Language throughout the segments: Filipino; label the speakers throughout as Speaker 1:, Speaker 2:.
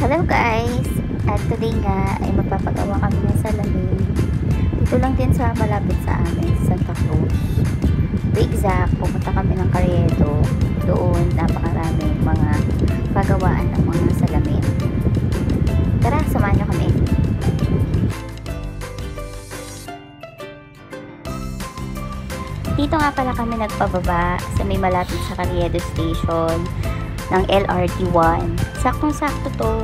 Speaker 1: Hello guys! At today nga ay magpapagawa kami ng salamin. Dito lang din sa malapit sa amin, Santa Cruz. To exact, pumunta kami ng Carriedo. Doon, napakaraming mga pagawaan ng mga salamin. Tara, samahan nyo kami. Dito nga pala kami nagpababa sa may malapit sa Carriedo Station ng LRT1. Saktong-sakto to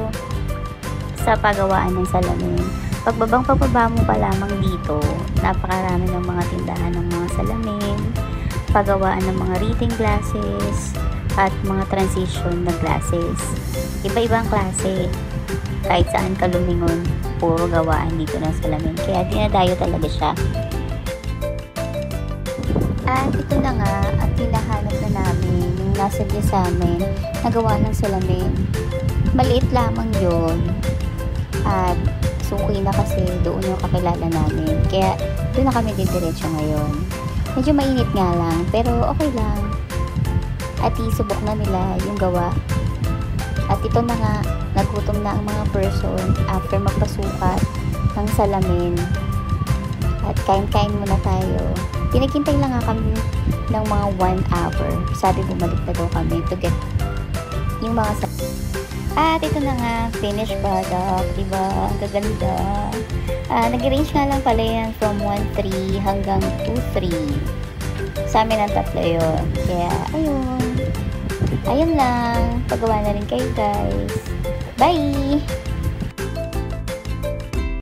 Speaker 1: sa pagawaan ng salamin. Pagbabang pababa mo pa lamang dito, napakarami ng mga tindahan ng mga salamin, pagawaan ng mga reading glasses, at mga transition na glasses. Iba-ibang klase. Kahit saan ka lumingon, puro gawaan dito ng salamin. Kaya dinadayo talaga siya. At ito na nga, at hinahanap na namin yung nasa dyan sa amin, nagawa ng salamin. Maliit lamang yun. At suki na kasi doon yung kakilala namin. Kaya doon na kami didiretso ngayon. Medyo mainit nga lang, pero okay lang. At isubok na nila yung gawa. At ito na nga, nagutom na ang mga person after magpasukat ng salamin. At kain-kain muna tayo. Pinaghintay lang nga kami ng mga 1 hour. Sabi bumalik na daw kami to get yung mga At ito na nga, finished product. Diba? Ang gaganda. Nag-range nga lang pala yan from 1.3 hanggang 2.3. Sa amin ang tatlo yun. Kaya, ayun. Ayun lang. Pagawa na rin kayo guys. Bye!